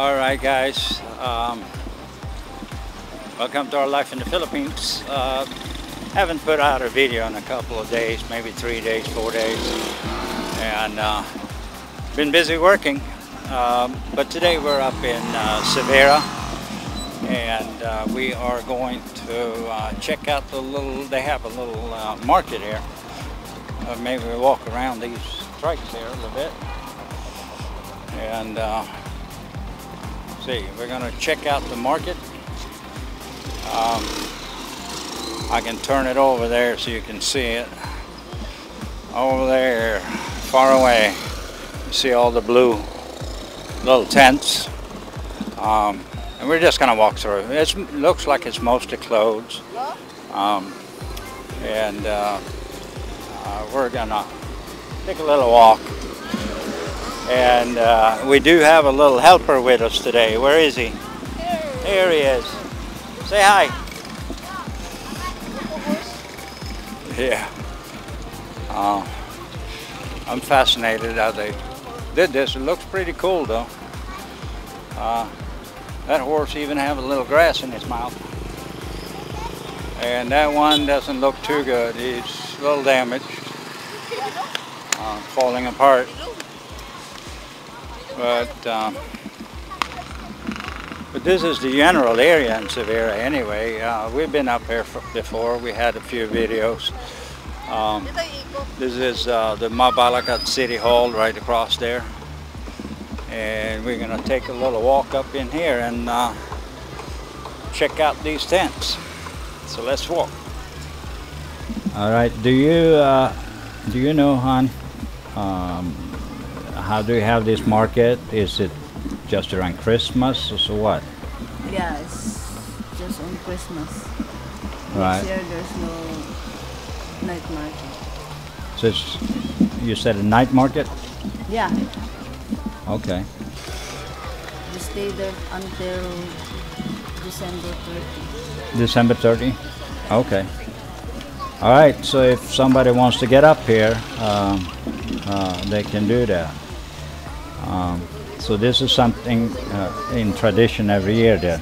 All right, guys. Welcome to our life in the Philippines. Haven't put out a video in a couple of days, maybe 3 days, 4 days, and been busy working. But today we're up in Xevera, and we are going to check out the little. They have a little market here. Maybe we'll walk around these strikes here a little bit, and see. We're going to check out the market. I can turn it over there so you can see it. Over there, far away, you see all the blue little tents. And we're just going to walk through. It looks like it's mostly clothes. And we're going to take a little walk. And we do have a little helper with us today. Where is he? Here he is. Say hi. Yeah. I'm fascinated how they did this. It looks pretty cool though. That horse even have a little grass in his mouth. And that one doesn't look too good. He's a little damaged. Falling apart. But this is the general area in Xevera anyway. We've been up here before. We had a few videos. This is the Mabalacat City Hall right across there. And we're going to take a little walk up in here and check out these tents. So let's walk. All right. Do you know, hon? How do you have this market? Is it just around Christmas or so what? Yes, just on Christmas. Right. This year there's no night market. So you said a night market? Yeah. Okay. We stay there until December 30. December 30? Okay. All right, so if somebody wants to get up here, they can do that. So this is something in tradition every year then?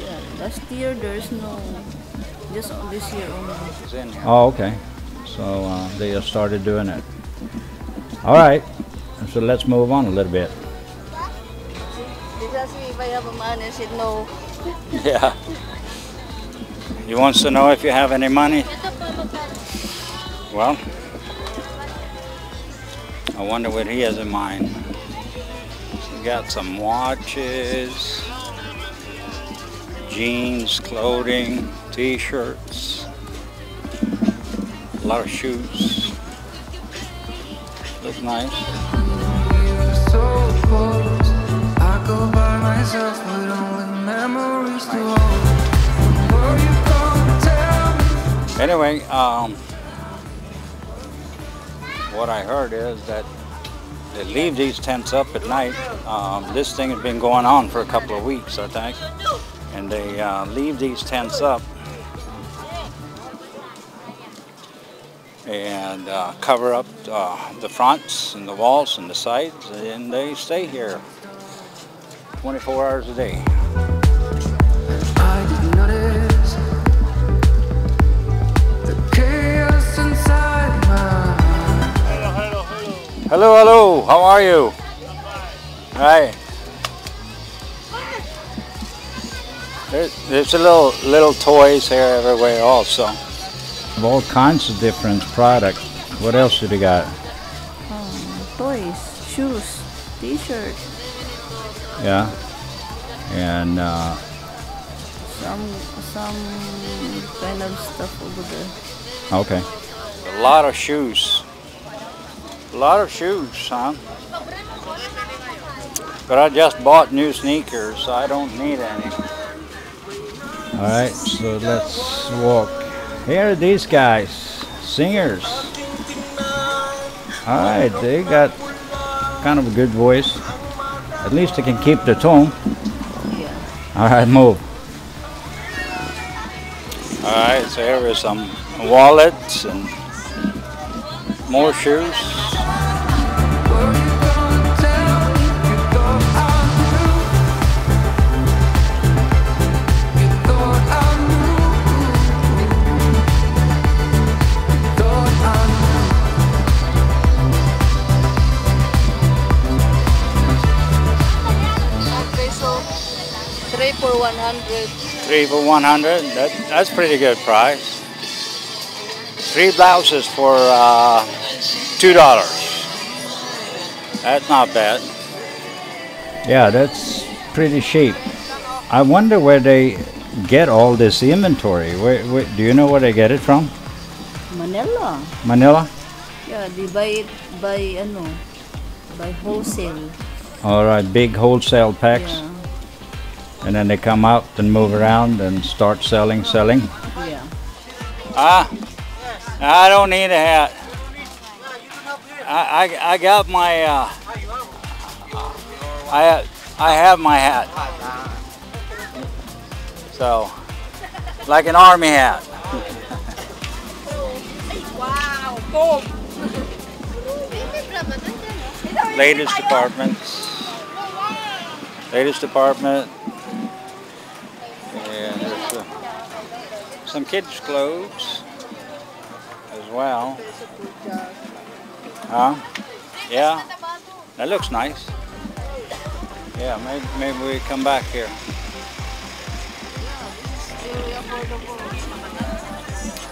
Yeah, last year there's no, just this year only. Oh, okay. So they just started doing it. All right, so let's move on a little bit. Because if I have a man, I said no. Yeah. He wants to know if you have any money. Well, I wonder what he has in mind. He got some watches, jeans, clothing, t-shirts, a lot of shoes. Look nice. I go by myself, but only memories to hold. Anyway, what I heard is that they leave these tents up at night. This thing has been going on for a couple of weeks, I think. And they leave these tents up and cover up the fronts and the walls and the sides, and they stay here 24 hours a day. Hello, hello. How are you? Right. There's a little toys here everywhere also. All kinds of different products. What else do you got? Toys, shoes, t-shirts. Yeah. And some kind of stuff over there. Okay. A lot of shoes. A lot of shoes, son. But I just bought new sneakers, so I don't need any. Alright, so let's walk. Here are these guys, singers. Alright, they got kind of a good voice. At least they can keep the tone. Yeah. Alright, move. Alright, so here are some wallets and more shoes. for 100. 3 for 100. That's pretty good price. 3 blouses for $2. That's not bad. Yeah, that's pretty cheap. I wonder where they get all this inventory. Do you know where they get it from? Manila. Manila? Yeah, they buy it by wholesale. All right, big wholesale packs. Yeah. And then they come out and move around and start selling. Yeah. I don't need a hat. I got my I have my hat. So, like an army hat. Wow, boom. Ladies department. And there's some kids' clothes as well. Huh? Yeah, that looks nice. Yeah, maybe we come back here.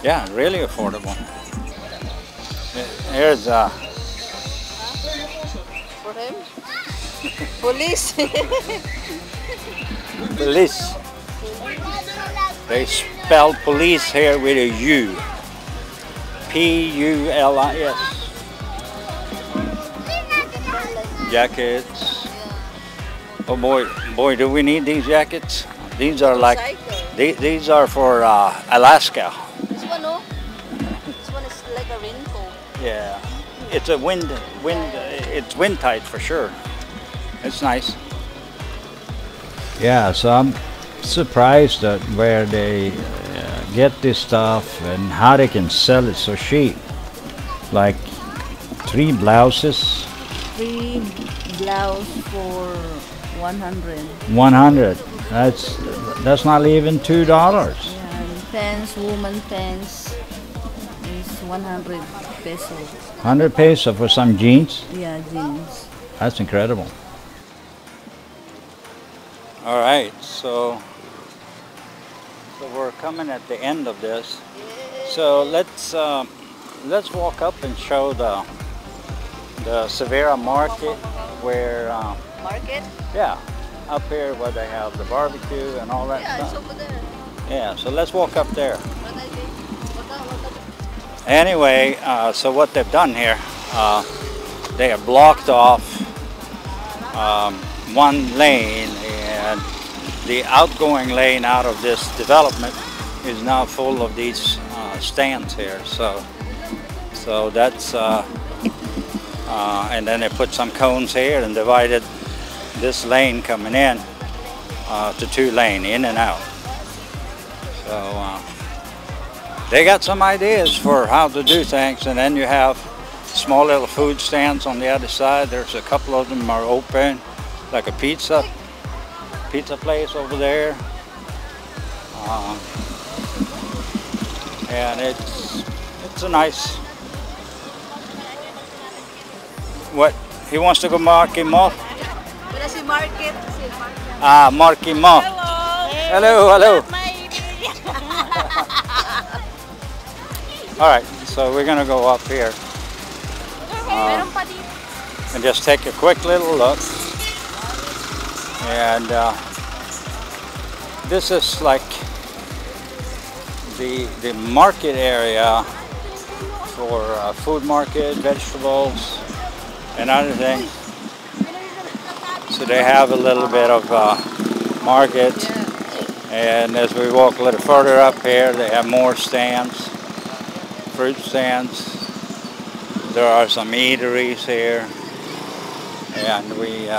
Yeah, really affordable. Here's For him? Police. police. They spell police here with a U. P-U-L-I-S. Jackets. Oh boy, do we need these jackets? These are like, these are for Alaska. This one, no? This one is like a raincoat. Yeah, it's a it's wind tight for sure. It's nice. Yeah, so I'm surprised at where they get this stuff and how they can sell it so cheap. Like 3 blouses. 3 blouse for 100. 100. That's not even $2. Yeah, and pants, woman pants is 100 pesos. 100 peso for some jeans. Yeah, jeans. That's incredible. All right, so we're coming at the end of this. So let's walk up and show the Xevera market where Market? yeah, up here where they have the barbecue and all that Yeah, stuff. it's over there. Yeah, so let's walk up there. What I think? Anyway, so what they've done here, they have blocked off one lane, and the outgoing lane out of this development is now full of these stands here. So that's and then they put some cones here and divided this lane coming in to 2 lane in and out. So they got some ideas for how to do things, and then you have small little food stands on the other side. There's a couple of them are open, like a pizza place over there, and it's a nice. What he wants to go Market Mall? Wala si Market. Ah, Market Mall. Hello. All right, so we're gonna go up here and just take a quick little look. And this is like the market area for food market, vegetables, and other things. So they have a little bit of market. And as we walk a little further up here, they have more stands, fruit stands. There are some eateries here, and we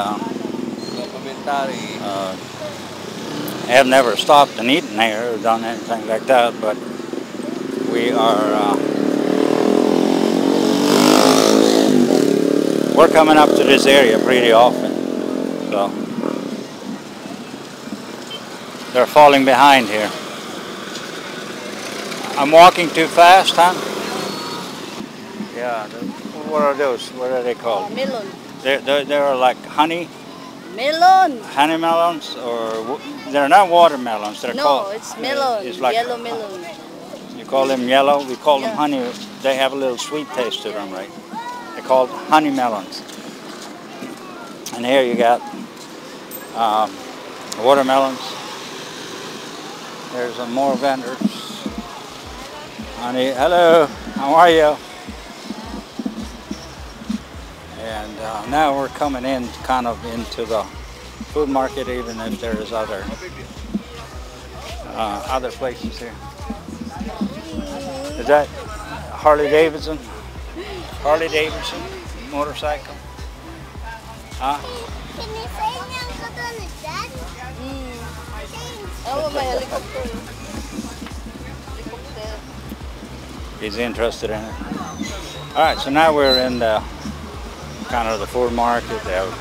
have never stopped and eaten here or done anything like that, but we are we're coming up to this area pretty often, so they're falling behind here. I'm walking too fast, huh? Yeah, what are those? What are they called? Melon. They're like honey. Melon. Honey melons, or they're not watermelons. They're No, called. it's melon. It's like Yellow melon. You call them yellow. We call them Yeah. honey. They have a little sweet taste to them, right? They're called honey melons. And here you got watermelons. There's some more vendors. Honey, hello. How are you? And now we're coming in kind of into the food market, even if there's other places here. Is that Harley Davidson? Harley Davidson motorcycle? Huh? Can you say I'm going to that? Oh, my helicopter. Helicopter. He's interested in it. All right, so now we're in the kind of the food market. They have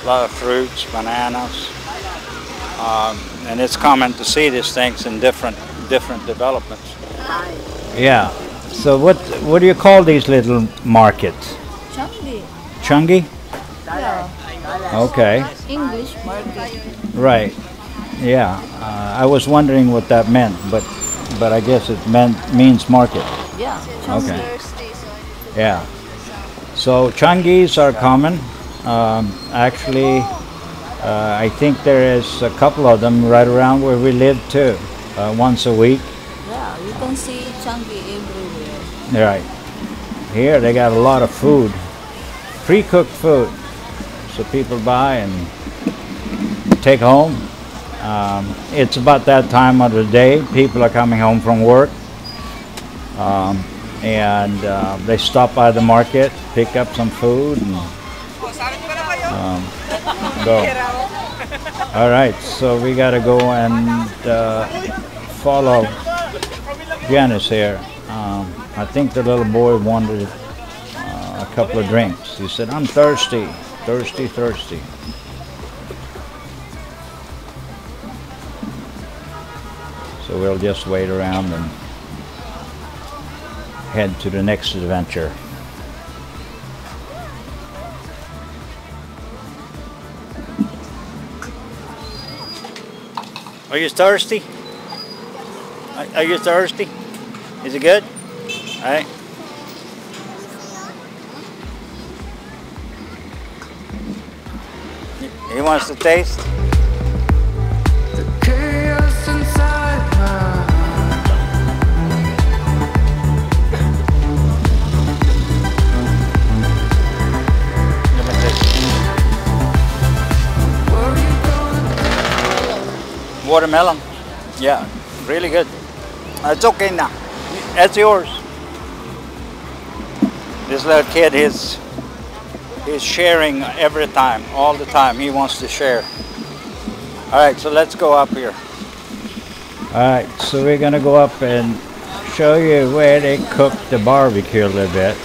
a lot of fruits, bananas, and it's common to see these things in different developments. Yeah. So what do you call these little markets? Changi. Changi? Yeah. Okay. English market. Right. Yeah. I was wondering what that meant, but I guess it means market. Yeah. Okay. Yeah. So Changis are common. Actually, I think there is a couple of them right around where we live too. Once a week. Yeah, you can see Changi everywhere. Right. Here they got a lot of food, pre-cooked food, so people buy and take home. It's about that time of the day. People are coming home from work, and they stop by the market, pick up some food, and go. All right, so we got to go and follow Janice here. I think the little boy wanted a couple of drinks. He said, "I'm thirsty, thirsty, thirsty." So we'll just wait around and head to the next adventure. Are you thirsty? Are you thirsty? Is it good? All right. He wants to taste. Watermelon. Yeah, really good. It's okay now. That's yours. This little kid is sharing every time, all the time. He wants to share. All right, so let's go up here. All right, so we're gonna go up and show you where they cook the barbecue a little bit.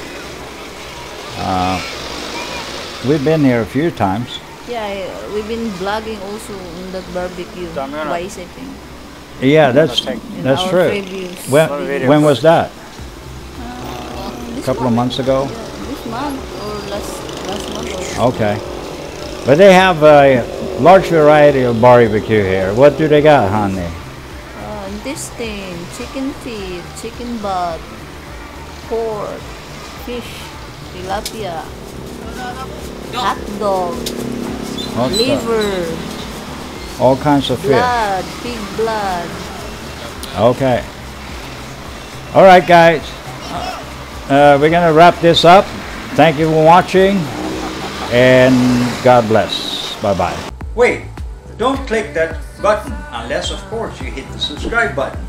We've been here a few times. Yeah, we've been vlogging also on that barbecue bicycling. Yeah, that's our true. Previous When was that? A couple of months ago. Yeah, this month or last month. Okay, but they have a large variety of barbecue here. What do they got, honey? Intestine, chicken feet, chicken butt, pork, fish, tilapia, hot dog, liver, all kinds of fish. blood, pig blood. Okay. All right, guys. We're gonna wrap this up. Thank you for watching, and God bless. Bye-bye. Wait, don't click that button unless, of course, you hit the subscribe button.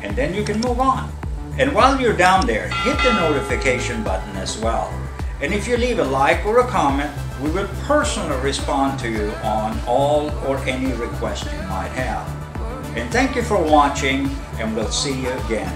And then you can move on. And while you're down there, hit the notification button as well. And if you leave a like or a comment, we will personally respond to you on all or any request you might have. And thank you for watching, and we'll see you again.